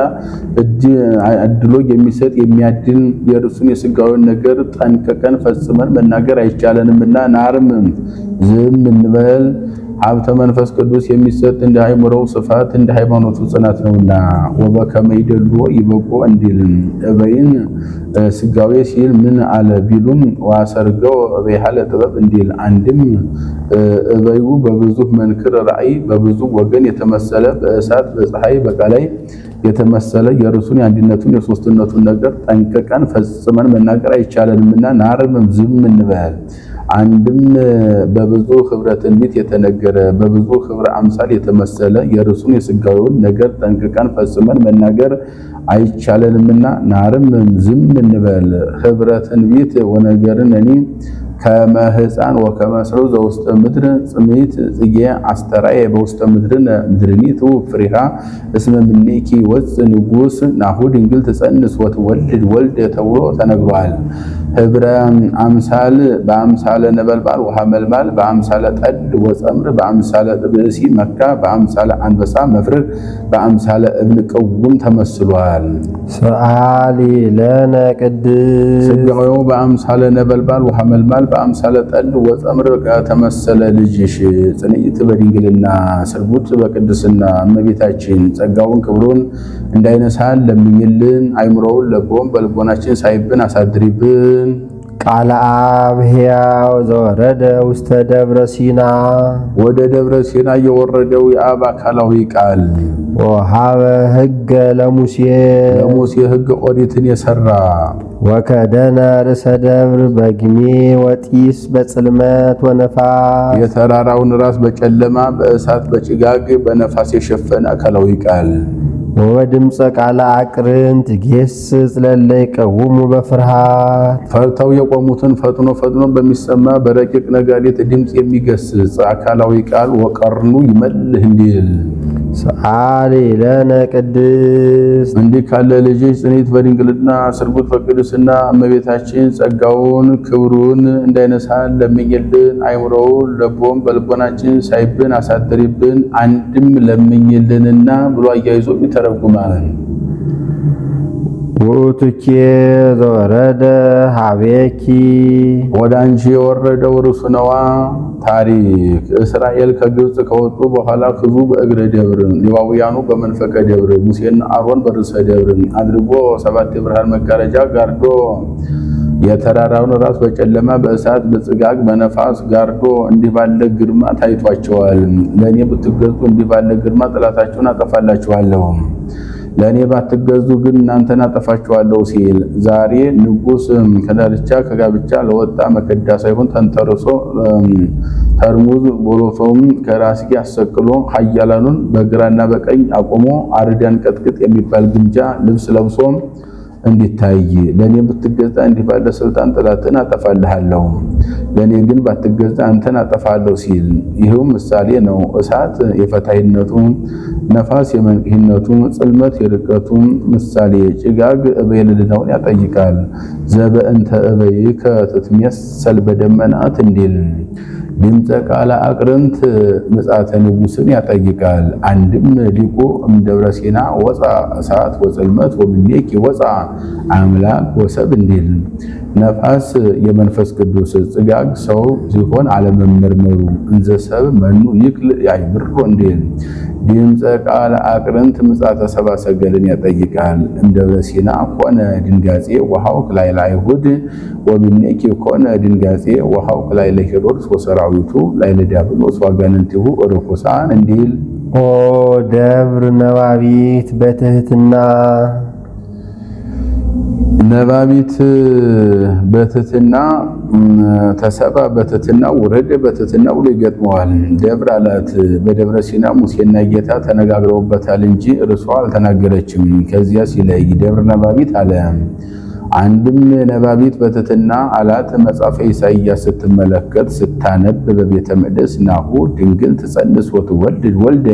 እድሎ የሚሰጥ የሚያድን የእርሱን የስጋዊን ነገር ጠንቅቀን ፈጽመን መናገር አይቻለንምና ናርም ዝም እንበል። ሀብተ መንፈስ ቅዱስ የሚሰጥ እንደ አእምሮው ስፋት እንደ ሃይማኖቱ ጽናት ነውና ወበከመ ይደሉ ይበቁ እንዲል እበይን ስጋዌ ሲል ምን አለ ቢሉም ዋሰርገው በያለ ጥበብ እንዲል አንድም እበዩ በብዙ መንክር ራእይ በብዙ ወገን የተመሰለ በእሳት በፀሐይ በቀላይ የተመሰለ የርሱን የአንድነቱን የሶስትነቱን ነገር ጠንቅቀን ፈጽመን መናገር አይቻለንምና ናርምም ዝም እንበል። አንድም በብዙ ህብረ ትንቢት የተነገረ በብዙ ህብረ አምሳል የተመሰለ የርሱን የስጋዊውን ነገር ጠንቅቀን ፈጽመን መናገር አይቻለንምና ናርም ዝም እንበል። ህብረ ትንቢት ወነገርን እኔ ከመህፃን ወከመስሩ ዘውስተ ምድር ጽሚት ጽጌ አስተራየ በውስተ ምድርን ምድርኒቱ ፍሪሃ እስመ ምኔኪ ወፅ ንጉስ ናሁ ድንግል ትጸንስ ወትወልድ ወልድ ተብሎ ተነግሯል። ህብረ አምሳል በአምሳለ ነበልባል ወሐመልማል በአምሳለ ጠል ወጸምር በአምሳለ ብእሲ መካ በአምሳለ አንበሳ መፍርህ በአምሳለ እብን ቅውም ተመስሏል። ሰአሊ ለነ ቅድስት ስጋዌው በአምሳለ ነበልባል ወሐመልማል በአምሳለ ጠል ወጸምር ከተመሰለ ልጅሽ ጽንዕት በድንግልና ስርጉት በቅድስና እመቤታችን ጸጋውን ክብሩን እንዳይነሳን ለምኝልን። አይምሮውን ለቦም በልቦናችን ሳይብን አሳድሪብን። ቃለ አብ ሕያው ዘወረደ ውስተ ደብረ ሲና ወደ ደብረ ሲና የወረደው የአብ አካላዊ ቃል ወሃበ ሕገ ለሙሴ ሕገ ኦሪትን የሰራ ወከደነ ርእሰ ደብር በግሜ ወጢስ በጽልመት ወነፋስ የተራራውን ራስ በጨለማ በእሳት በጭጋግ በነፋስ የሸፈነ አካላዊ ቃል ወድምፀ ቃለ አቅርንት ጌስጽ ለለ ይቀውሙ በፍርሃት ፈርተው የቆሙትን ፈጥኖ በሚሰማ በረቂቅ ነጋሪት ድምፅ የሚገስጽ አካላዊ ቃል ወቀርኑ ይመልህ እንዲል ሰአሊ ለነ ቅድስት እንዲህ ካለ ልጅሽ ጽኒት በድንግልና ስርጉት በቅድስና እመቤታችን ጸጋውን ክብሩን እንዳይነሳን ለምኝልን። አይምሮውን ለቦም በልቦናችን ሳይብን አሳድሪብን። አንድም ለምኝልንና ብሎ አያይዞ ይተረጉማል። ውእቱኬ ዘወረደ ሀቤኪ ወደ አንቺ የወረደው እርሱ ነዋ። ታሪክ እስራኤል ከግብጽ ከወጡ በኋላ ሕዝቡ በእግረ ደብር፣ ሌዋውያኑ በመንፈቀ ደብር፣ ሙሴና አሮን በርዕሰ ደብር አድርጎ ሰባት የብርሃን መጋረጃ ጋርዶ የተራራውን ራስ በጨለማ በእሳት በጽጋግ በነፋስ ጋርዶ እንዲህ ባለ ግርማ ታይቷቸዋል። ለእኔ ብትገዙ እንዲህ ባለ ግርማ ጠላታችሁን አጠፋላችኋለሁ፣ ለእኔ ባትገዙ ግን እናንተን አጠፋችኋለሁ ሲል ዛሬ ንጉሥ ከዳርቻ ከጋብቻ ለወጣ መከዳ ሳይሆን ተንተርሶ ተርሙዝ ቦሎሶም ከራስጌ አሰቅሎ ኃያላኑን በግራና በቀኝ አቆሞ አርዳን ቀጥቅጥ የሚባል ግምጃ ልብስ ለብሶ እንዲታይ ለኔ ብትገዛ እንዲህ ባለ ስልጣን ጠላትን አጠፋልሃለሁ፣ ለኔ ግን ባትገዛ አንተን አጠፋለሁ ሲል ይሄው ምሳሌ ነው። እሳት የፈታይነቱ፣ ነፋስ የመንቅሂነቱ፣ ጽልመት የርቀቱ ምሳሌ፣ ጭጋግ እበይልልናውን ያጠይቃል። ዘበእንተ እበይከ ትትመሰል በደመናት እንዲል ድምፀ ቃለ አቅርንት ምጽአተ ንጉሥን ያጠይቃል። አንድም ሊቁ እምደብረ ሲና ወፃ እሳት ወጽልመት ወምኔኪ ወፃ አምላክ ወሰብ እንዲል ነፋስ የመንፈስ ቅዱስ፣ ጽጋግ ሰው ሲሆን አለመመርመሩ፣ እንዘ ሰብ መኑ ይክል ያይምሮ እንዲል ድምፀ ቃለ አቅርንት ምጽአተ ሰብአ ሰገልን ያጠይቃል። እምደብረ ሲና ኮነ ድንጋጼ ወሐውክ ላዕለ አይሁድ ወምኔኪ ኮነ ድንጋጼ ወሐውክ ላዕለ ሄሮድስ ወሰራዊቱ ላዕለ ዲያብሎስ ወአጋንንቲሁ ርኩሳን እንዲል ኦ ደብር ነባቢት በትህትና ነባቢት በትህትና ተሰባ በትህትና ውረድ በትህትና ብሎ ይገጥመዋል። ደብር አላት። በደብረ ሲና ሙሴና ጌታ ተነጋግረውበታል እንጂ እርሷ አልተናገረችም። ከዚያ ሲለይ ደብር ነባቢት አለ። አንድም ነባቢት በትህትና አላት። መጽሐፈ ኢሳይያስ ስትመለከት ስታነብ በቤተ መቅደስ ናሁ ድንግል ትጸንስ ወትወልድ ወልደ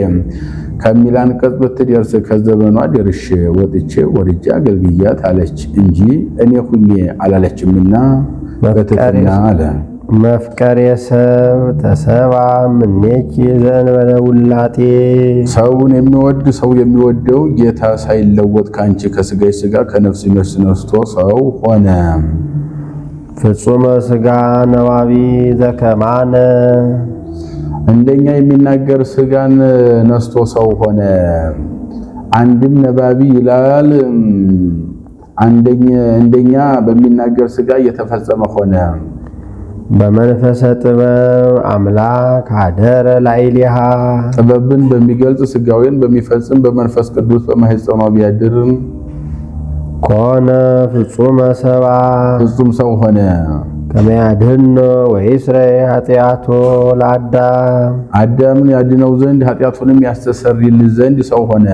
ከሚል አንቀጽ ብትደርስ ከዘመኗ ደርሼ ወጥቼ ወርጄ አገልግያት አለች እንጂ እኔ ሁኜ አላለችምና በትህትና አለ። መፍቀር የሰብ ተሰባ ምኔኪ ዘእንበለ ውላጤ ሰውን የሚወድ ሰው የሚወደው ጌታ ሳይለወጥ ካንቺ ከስጋሽ ስጋ ከነፍስ ነፍስ ነስቶ ሰው ሆነ። ፍጹመ ስጋ ነባቢ ዘከማነ እንደኛ የሚናገር ስጋን ነስቶ ሰው ሆነ። አንድም ነባቢ ይላል፣ እንደኛ በሚናገር ስጋ እየተፈጸመ ሆነ። በመንፈሰ ጥበብ አምላክ አደረ ላዕሌሃ ጥበብን በሚገልጽ ስጋዌን በሚፈጽም በመንፈስ ቅዱስ በማኅፀኗ ቢያድር ኮነ ፍጹመ ሰብአ ፍጹም ሰው ሆነ። ከመያድህኖ ወይስረይ ኃጢአቶ ለአዳም አዳምን ያድነው ዘንድ ኃጢአቱንም ያስተሰርይል ዘንድ ሰው ሆነ።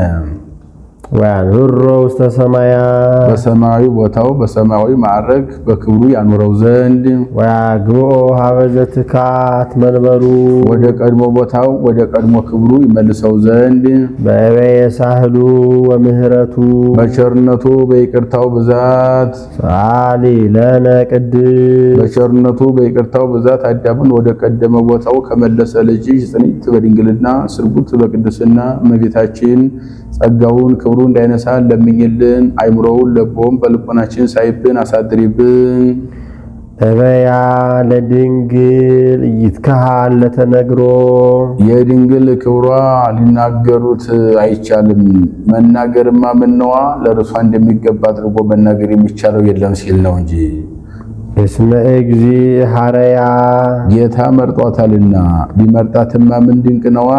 ወያኑሮ ውስተ ሰማያት በሰማያዊ ቦታው በሰማያዊ ማዕረግ በክብሩ ያኑረው ዘንድ ወያግብኦ ሀበ ዘትካት መንበሩ ወደ ቀድሞ ቦታው ወደ ቀድሞ ክብሩ ይመልሰው ዘንድ በበየ ሳህሉ ወምህረቱ በቸርነቱ በይቅርታው ብዛት ሰአሊ ለነ ቅድስት በቸርነቱ በይቅርታው ብዛት አዳምን ወደ ቀደመ ቦታው ከመለሰ ልጅሽ ጽኒት በድንግልና ስርጉት በቅድስና እመቤታችን ጸጋውን ክብሩ እንዳይነሳን ለምኝልን። አይምሮውን ለቦም በልቦናችን ሳይብን አሳድሪብን። እበያ ለድንግል ይትከሃል ለተነግሮ የድንግል ክብሯ ሊናገሩት አይቻልም። መናገርማ ምነዋ ለርሷ እንደሚገባ አድርጎ መናገር የሚቻለው የለም ሲል ነው እንጂ እስመ እግዚእ ሐረያ ጌታ መርጧታልና ቢመርጣትማ ምን ድንቅ ነዋ!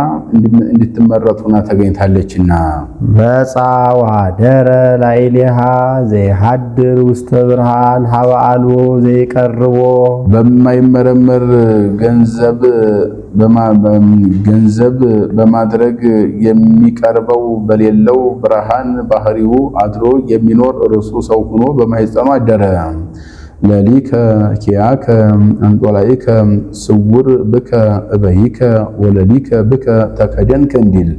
እንድትመረጥ ሆና ተገኝታለችና። መጻ ወኀደረ ላዕሌሃ ዘይሐድር ውስተ ብርሃን ሀበ አልቦ ዘይቀርቦ በማይመረመር ገንዘብ በማድረግ የሚቀርበው በሌለው ብርሃን ባህሪው አድሮ የሚኖር እርሱ ሰው ሆኖ በማኅፀኗ አደረ። ለሊከ ኪያከ አንጦላኢከ ስውር ብከ እበይከ ወለሊከ ብከ ተከደንከ እንዲል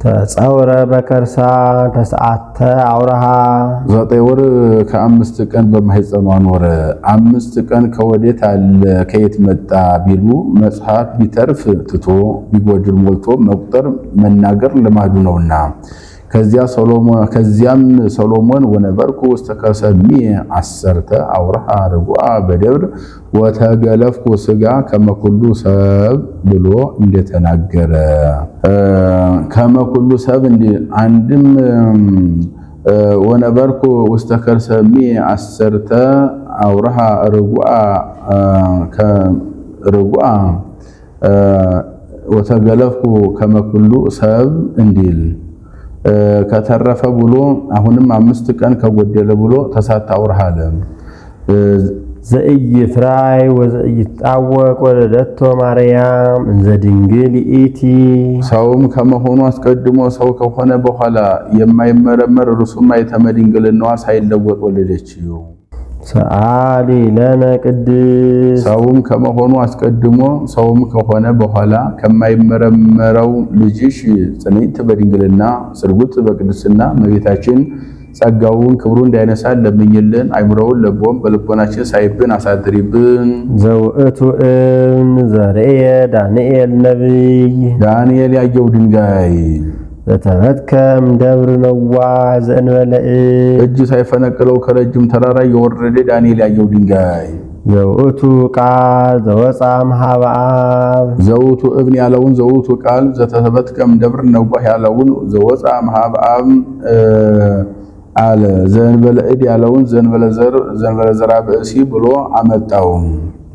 ተጸውረ በከርሳ ተሰዓተ አውራሃ 9 ወር ከ5 ቀን በማኅፀኗ ኖረ። 5 ቀን ከወዴት አለ ከየት መጣ ቢሉ መጽሐፍ ቢተርፍ ትቶ ቢጎድል ሞልቶ መቁጠር መናገር ልማዱ ነውና። ከዚያም ሰሎሞን ወነበርኩ ውስተ ከርሰሚ 10 አውራሃ ርጉአ በደብር ወተገለፍኩ ሥጋ ከመኩሉ ሰብ ብሎ እንደተናገረ ከመኩሉ ሰብ አንድም ወነበርኩ ውስተ ከርሰሚ 10 አውራሃ ርጉአ ወተገለፍኩ ከመኩሉ ሰብ እንዲል ከተረፈ ብሎ አሁንም 5 ቀን ከጎደለ ብሎ ተሳታ አውራሃ አለ። ዘኢይፍራይ ወዘኢይጣወቅ ወለደቶ ማርያም እንዘ ድንግል ይእቲ ሰውም ከመሆኑ አስቀድሞ ሰው ከሆነ በኋላ የማይመረመር እርሱም ማኅተመ ድንግልናዋ ሳይለወጥ ወለደችው። ሰአሊ ለነ ቅድስ ሰውም ከመሆኑ አስቀድሞ ሰውም ከሆነ በኋላ ከማይመረመረው ልጅሽ ጽንዕት በድንግልና ስርጉት በቅድስና እመቤታችን ጸጋውን ክብሩ እንዳይነሳን ለምኝልን። አይምሮውን ለቦም በልቦናችን ሳይብን አሳድሪብን። ዘውእቱ እብን ዘርኤ ዳንኤል ነቢይ ዳንኤል ያየው ድንጋይ ዘተበትከም ደብር ነዋህ ዘእንበለ እጅ ሳይፈነቅለው ከረጅም ተራራ የወረደ ዳንኤል ያየው ድንጋይ ዘውእቱ ቃል ዘወፃ እምኀበ አብ ዘውቱ እብን ያለውን ዘውቱ ቃል ዘተበትከም ደብር ነዋህ ያለውን ዘወፃ እምኀበ አብ አለ። ዘእንበለ እድ ያለውን ዘእንበለ ዘርአ ብእሲ ብሎ አመጣው።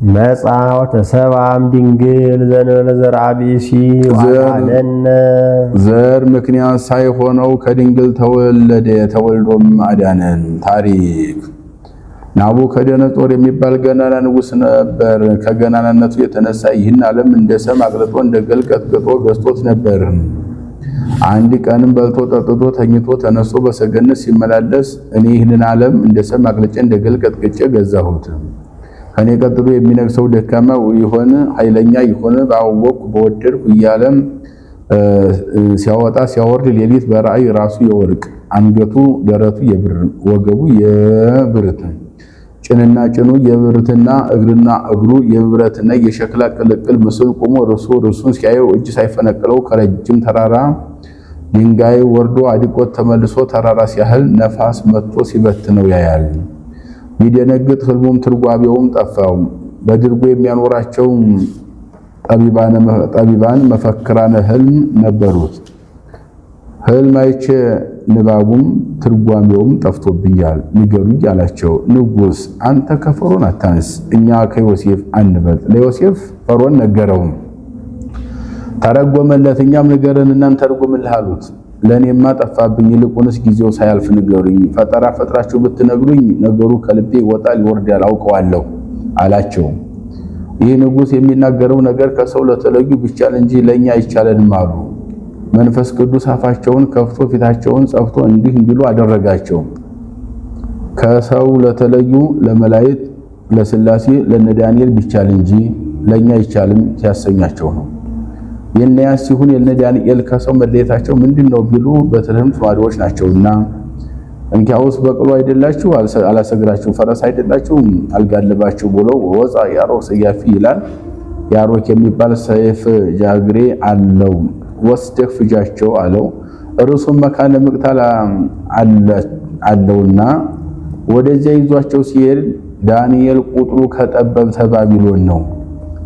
መጻ ወተሰብአም ድንግል ዘእንበለ ዘርአ ብእሲ ወአዳነነ ዘር ምክንያት ሳይሆነው ከድንግል ተወልዶም አዳነን። ታሪክ ናቡከደነጾር የሚባል ገናና ንጉሥ ነበር። ከገናናነቱ የተነሳ ይህን ዓለም እንደ ሰም አቅልጦ እንደ ገል ቀጥቅጦ ገዝቶት ነበር። አንድ ቀንም በልቶ ጠጥቶ ተኝቶ ተነስቶ በሰገነት ሲመላለስ እኔ ይህንን ዓለም እንደ ሰም አቅልጬ እንደ ገል ቀጥቅጬ ገዛሁት፣ ከኔ ቀጥሎ የሚነግሰው ደካማ ይሆን ኃይለኛ ይሆን ባወቅኩ በወደድኩ እያለም ሲያወጣ ሲያወርድ ሌሊት በራእይ ራሱ የወርቅ አንገቱ ደረቱ የብር ወገቡ የብረት ጭንና ጭኑ የብረትና እግርና እግሩ የብረትና የሸክላ ቅልቅል ምስል ቆሞ ርሱን ሲያየው እጅ ሳይፈነቅለው ከረጅም ተራራ ድንጋይ ወርዶ አድቆት ተመልሶ ተራራ ሲያህል ነፋስ መጥቶ ሲበትነው ያያል። ቢደነግጥ ህልሙም ትርጓሜውም ጠፋው። በድርጎ የሚያኖራቸው ጠቢባን መፈክራነ ህልም ነበሩት። ህልም አይቼ ንባቡም ትርጓሜውም ጠፍቶብኛል ንገሩኝ አላቸው። ንጉሥ አንተ ከፈርዖን አታንስ፣ እኛ ከዮሴፍ አንበልጥ። ለዮሴፍ ፈርዖን ነገረው፣ ተረጎመለት። እኛም ንገረን እናንተ ተርጉምልህ አሉት። ለኔማ ጠፋብኝ፣ ይልቁንስ ጊዜው ሳያልፍ ንገሩኝ። ፈጠራ ፈጥራችሁ ብትነግሩኝ ነገሩ ከልቤ ይወጣል ይወርዳል አውቀዋለሁ አላቸው። ይህ ንጉሥ የሚናገረው ነገር ከሰው ለተለዩ ቢቻል እንጂ ለኛ አይቻለንም አሉ። መንፈስ ቅዱስ አፋቸውን ከፍቶ ፊታቸውን ጸፍቶ እንዲህ እንዲሉ አደረጋቸው። ከሰው ለተለዩ ለመላእክት ለሥላሴ ለነ ዳንኤል ቢቻል እንጂ ለኛ አይቻልም ሲያሰኛቸው ነው። የነያስ ሲሆን የነ ዳንኤል ከሰው መለየታቸው ምንድነው ቢሉ በትርህምት ተዋዶች ናቸውና እንኪያውስ በቅሎ አይደላችሁ አላሰግራችሁ ፈረስ አይደላችሁ አልጋለባችሁ ብሎ ወፃ ያሮክ ሰያፊ ይላል። ያሮክ የሚባል ሰይፍ ጃግሬ አለው ወስደህ ፍጃቸው አለው። እርሱም መካነ ምቅታል አለውና ወደዚያ ይዟቸው ሲሄድ ዳንኤል ቁጥሩ ከጠበብተ ባቢሎን ነው።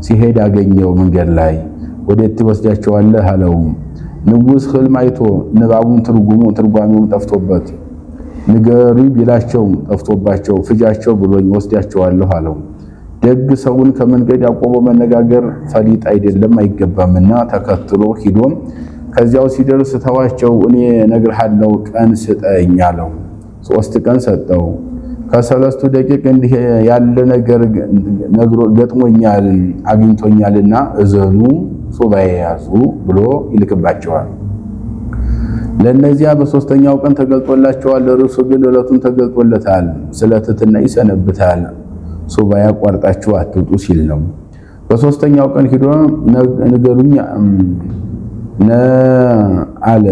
ሲሄድ አገኘው መንገድ ላይ ወዴት ትወስዳቸዋለህ አለው። ንጉሥ ህልም አይቶ ንባቡን ትርጓሜውን ጠፍቶበት ንገሪ ቢላቸው ጠፍቶባቸው ፍጃቸው ብሎኝ ወስዳቸዋለሁ አለው። ደግ ሰውን ከመንገድ ያቆቦ መነጋገር ፈሊጥ አይደለም አይገባምና ተከትሎ ሂዶም ከዚያው ሲደርስ ተዋቸው፣ እኔ እነግርሃለሁ ቀን ስጠኝ አለው። 3 ቀን ሰጠው። ከሰለስቱ ደቂቅ እንዲህ ያለ ነገር ገጥሞኛል አግኝቶኛልና እዘኑ ሱባኤ ያዙ ብሎ ይልክባቸዋል። ለነዚያ በ3ኛው ቀን ተገልጦላቸዋል። እርሱ ግን ዕለቱን ተገልጦለታል። ስለ ትሕትና ይሰነብታል። ሱባኤ አቋርጣችሁ አትውጡ ሲል ነው። በ3ኛው ቀን ሂዶ ንገሩኝ አለ።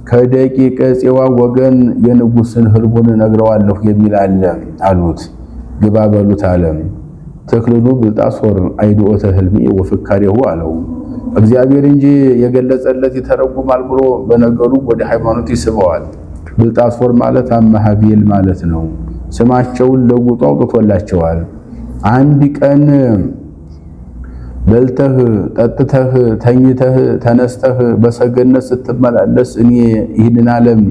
ከደቂቀ ጽዋ ወገን የንጉሥን ህልሙን ነግረዋለሁ የሚል አለ አሉት። ግባ በሉት አለ። ተክልሉ ብልጣሶር አይድኦተ ህልሚ ወፍካሬሁ አለው። እግዚአብሔር እንጂ የገለጸለት ይተረጉማል ብሎ በነገሩ ወደ ሃይማኖት ይስበዋል። ብልጣሶር ማለት አማሃቤል ማለት ነው። ስማቸውን ለውጦ አውጥቶላቸዋል። አንድ ቀን በልተህ ጠጥተህ ተኝተህ ተነስተህ በሰገነት ስትመላለስ እኔ ይህንን ዓለም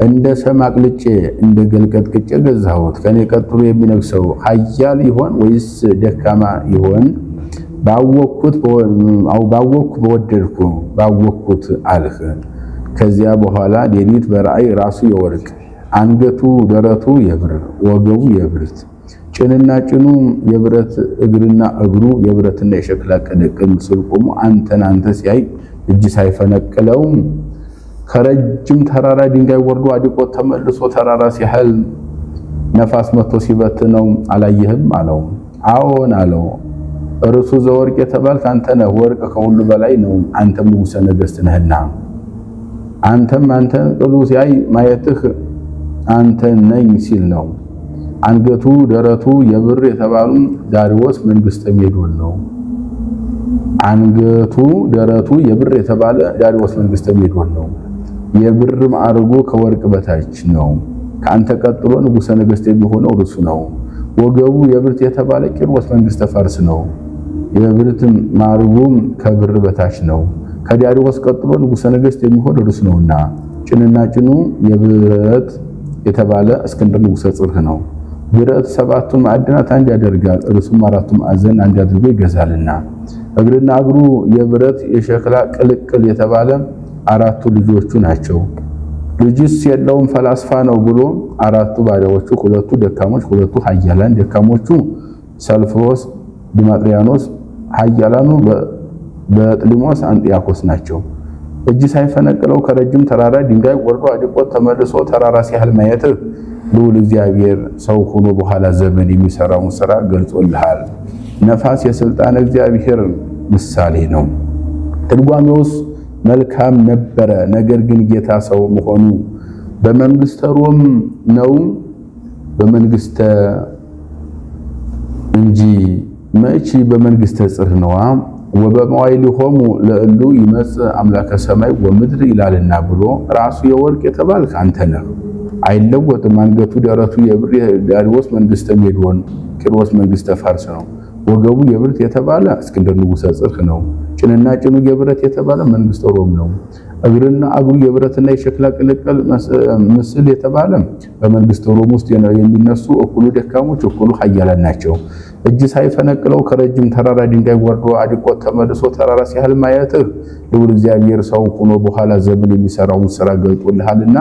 እንደ ሰም አቅልጬ እንደ ገልቀጥቅጬ ገዛሁት። ከኔ ቀጥሎ የሚነግሰው ኃያል ይሆን ወይስ ደካማ ይሆን? ባወቅኩት ባወቅኩት አልህ። ከዚያ በኋላ ሌሊት በራእይ ራሱ የወርቅ አንገቱ ደረቱ የብር ወገቡ የብረት ጭንና ጭኑ የብረት እግርና እግሩ የብረትና የሸክላ ቅልቅል ምስል ቆሞ አንተ ሲያይ እጅ ሳይፈነቅለው ከረጅም ተራራ ድንጋይ ወርዶ አድቆት ተመልሶ ተራራ ሲያህል ነፋስ መጥቶ ሲበትነው አላየህም አለው። አዎን አለው። እርሱ ዘወርቅ የተባልክ አንተ ነህ። ወርቅ ከሁሉ በላይ ነው። አንተም ንጉሠ ነገሥት ነህና አንተ ቅሉ ሲያይ ማየትህ አንተ ነኝ ሲል ነው። አንገቱ ደረቱ የብር የተባሉ ዳሪዎስ መንግስተ ሜዶን ነው። አንገቱ ደረቱ የብር የተባለ ዳሪዎስ መንግስተ ሜዶን ነው። የብር ማዕረጉ ከወርቅ በታች ነው። ከአንተ ቀጥሎ ንጉሠ ነገሥት የሚሆነው እርሱ ነው። ወገቡ የብርት የተባለ ቂሮስ መንግስተ ፋርስ ነው። የብርት ማዕረጉ ከብር በታች ነው። ከዳሪዎስ ቀጥሎ ንጉሠ ነገሥት የሚሆን እርሱ ነውና ጭንና ጭኑ የብረት የተባለ እስክንድር ንጉሠ ጽርህ ነው። ብረት 7ቱ ማዕድናት አንድ ያደርጋል፣ እርሱም 4ቱ ማዕዘን አንድ አድርጎ ይገዛልና። እግርና እግሩ የብረት የሸክላ ቅልቅል የተባለ 4ቱ ልጆቹ ናቸው። ልጅስ የለውም ፈላስፋ ነው ብሎ 4ቱ ባሪያዎቹ፣ 2ቱ ደካሞች፣ 2ቱ ኃያላን። ደካሞቹ ሰልፎስ፣ ዲማጥሪያኖስ፣ ኃያላኑ በጥሊሞስ አንጢያኮስ ናቸው። እጅ ሳይፈነቅለው ከረጅም ተራራ ድንጋይ ወርዶ አድቆት ተመልሶ ተራራ ሲያህል ማየትህ ልዑል እግዚአብሔር ሰው ሆኖ በኋላ ዘመን የሚሰራውን ስራ ገልጾልሃል። ነፋስ የስልጣን እግዚአብሔር ምሳሌ ነው። ትርጓሜውስ መልካም ነበረ። ነገር ግን ጌታ ሰው መሆኑ በመንግስተ ሮም ነው በመንግስተ እንጂ መቼ በመንግስተ ጽርህ ነዋ። ወበመዋዕሊሆሙ ለእሉ ይመጽእ አምላከ ሰማይ ወምድር ይላልና ብሎ ራሱ የወርቅ የተባልክ አንተ ነህ። አይለወጥም። አንገቱ ደረቱ የብር ዳሪዎስ መንግስተ ሜዶን ቂሮስ መንግስተ ፋርስ ነው። ወገቡ የብረት የተባለ እስክንድር ንጉሠ ጽርህ ነው። ጭንና ጭኑ የብረት የተባለ መንግስተ ሮም ነው። እግርና እግሩ የብረትና የሸክላ ቅልቅል ምስል የተባለ በመንግስተ ሮም ውስጥ የሚነሱ እኩሉ ደካሞች እኩሉ ኃያላን ናቸው። እጅ ሳይፈነቅለው ከረጅም ተራራ ድንጋይ ወርዶ አድቆት ተመልሶ ተራራ ሲያህል ማየትህ ልዑል እግዚአብሔር ሰው ሆኖ በኋላ ዘመን የሚሰራውን ስራ ገልጦልሃልና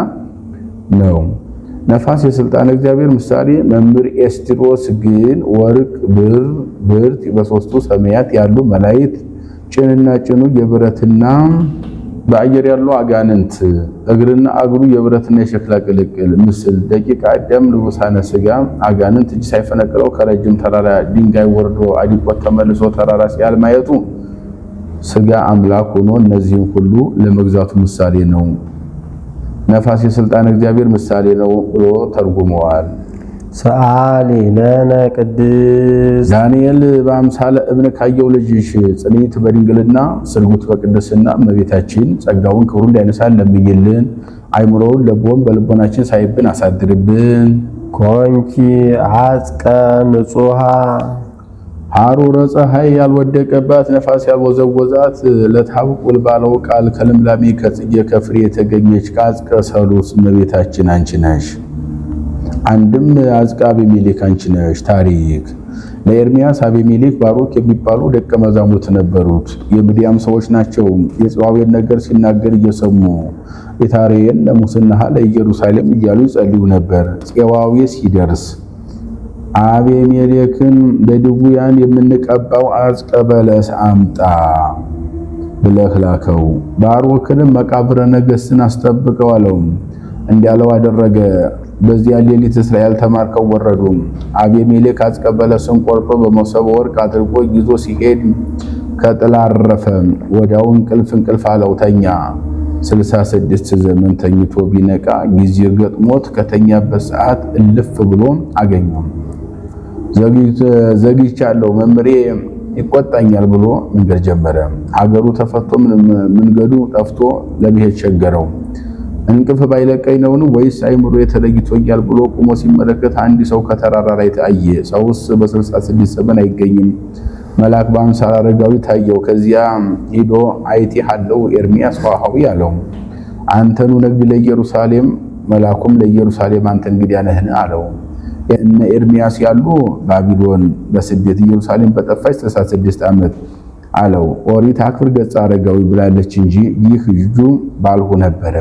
ነው። ነፋስ የስልጣን እግዚአብሔር ምሳሌ። መምህር ኤስድሮስ ግን ወርቅ፣ ብርት በሶስቱ ሰማያት ያሉ መላእክት ጭንና ጭኑ የብረትና በአየር ያሉ አጋንንት እግርና እግሩ የብረትና የሸክላ ቅልቅል ምስል ደቂቀ አዳም ልቡሳነ ስጋ አጋንንት እጅ ሳይፈነቅለው ከረጅም ተራራ ድንጋይ ወርዶ አድቆት ተመልሶ ተራራ ሲያህል ማየቱ ስጋ አምላክ ሆኖ እነዚህን ሁሉ ለመግዛቱ ምሳሌ ነው። ነፋስ የስልጣን እግዚአብሔር ምሳሌ ነው ብሎ ተርጉመዋል። ሰአሊ ለነ ቅድስ ዳንኤል በአምሳለ እብን ካየው ልጅሽ ጽንዕት በድንግልና ስርጉት በቅድስና እመቤታችን ጸጋውን ክብሩን እንዳይነሳን ለምይልን። አይምሮውን ለቦም በልቦናችን ሳይብን አሳድርብን። ኮንኪ አጽቀ ንጹሃ ሐሩረ ፀሐይ ያልወደቀባት ነፋስ ያልወዘወዛት ለታብቁል ባለው ቃል ከልምላሜ ከጽጌ ከፍሬ የተገኘች ከአጽቀ ሰሉስ እመቤታችን አንቺ ነሽ። አንድም አጽቃ በሚሊክ አንቺ ነሽ። ታሪክ ለኤርምያስ አቤሜሌክ፣ ባሮክ የሚባሉ ደቀ መዛሙርት ነበሩት። የምድያም ሰዎች ናቸው። የጽዋዌን ነገር ሲናገር እየሰሙ የታሬየን ለሙስናሃ ለኢየሩሳሌም እያሉ ይጸልዩ ነበር። ጽዋዌ ሲደርስ አቤሜሌክን ለድውያን የምንቀባው አዝቀ በለስ አምጣ ብለህ ላከው፣ ባሮክንም መቃብረ ነገሥትን አስጠብቀው አለው። እንዲያለው አደረገ። በዚያ ሌሊት እስራኤል ተማርከው ወረዱ። አቤሜሌክ አዝቀ በለስን ቆርጦ በመሶበ ወርቅ አድርጎ ይዞ ሲሄድ ከጥላ አረፈ። ወዲያው እንቅልፍ አለው፣ ተኛ። 66 ዘመን ተኝቶ ቢነቃ ጊዜ ገጥሞት ከተኛበት ሰዓት እልፍ ብሎ አገኘው። ዘግይቻለሁ መምሬ ይቆጣኛል ብሎ መንገድ ጀመረ። ሀገሩ ተፈቶ መንገዱ ጠፍቶ ለመሄድ ቸገረው። እንቅልፍ ባይለቀኝ ነው ወይስ አይምሮ የተለይቶኛል ብሎ ቆሞ ሲመለከት አንድ ሰው ከተራራ ላይ ታየ። ሰውስ በ66 ዘመን አይገኝም። መልአክ በአምሳለ አረጋዊ ታየው። ከዚያ ሄዶ አይቴሃለው ኤርምያስ ሐዋዊ አለው። አንተኑ ነግድ ለኢየሩሳሌም፣ መልአኩም ለኢየሩሳሌም አንተ እንግዲያ ነህን አለው። እነ ኤርምያስ ያሉ ባቢሎን በስደት ኢየሩሳሌም በጠፋች 66 ዓመት አለው። ኦሪት አክብር ገጸ አረጋዊ ብላለች እንጂ ይህ ልጁ ባልሁ ነበረ።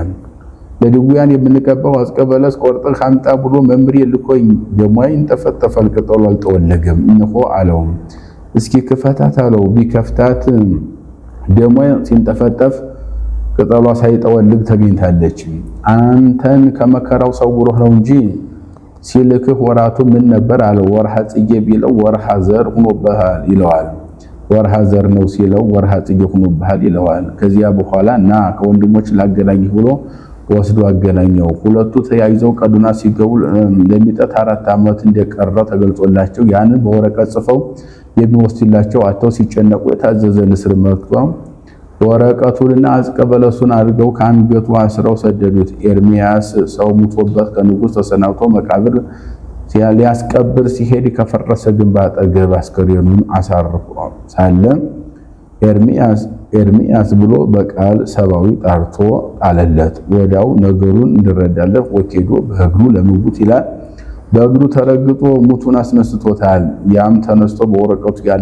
ለድውያን የምንቀባው አዝቀ በለስ ቆርጠህ አምጣ ብሎ መምሬ ልኮኝ ደሟ ይንጠፈጠፋል፣ ቅጠሉ አልጠወለገም እንሆ አለው። እስኪ ክፈታት አለው። ቢከፍታት ደሟ ሲንጠፈጠፍ ቅጠሏ ሳይጠወልግ ተገኝታለች። አንተን ከመከራው ሰውሮህ ነው እንጂ ሲልክህ ወራቱ ምን ነበር አለው። ወርሃ ጽጌ ቢለው ወርሃ ዘር ሆኖብሃል ይለዋል። ወርሃ ዘር ነው ሲለው ወርሃ ጽጌ ሆኖብሃል ይለዋል። ከዚያ በኋላ ና ከወንድሞች ላገናኝህ ብሎ ወስዶ አገናኘው። ሁለቱ ተያይዘው ቀዱና ሲገቡ ለሚጠት 4 ዓመት እንደቀረው ተገልጾላቸው ያንን በወረቀት ጽፈው የሚወስድላቸው አጥተው ሲጨነቁ የታዘዘ ንስር መጥቶ ወረቀቱንና አዝቀ በለሱን አድርገው ከአንገቱ አስረው ሰደዱት። ኤርምያስ ሰው ሙቶበት ከንጉሥ ተሰናብቶ መቃብር ሊያስቀብር ሲሄድ ከፈረሰ ግንብ አጠገብ አስከሬኑን አሳርፎ ሳለ ኤርምያስ ብሎ በቃል ሰብአዊ ጠርቶ ጣለለት። ወዲያው ነገሩን እንዲረዳለት ወኬዶ በእግሩ ለምውት ይላል። በእግሩ ተረግጦ ሙቱን አስነስቶታል። ያም ተነስቶ በወረቀቱ ያለ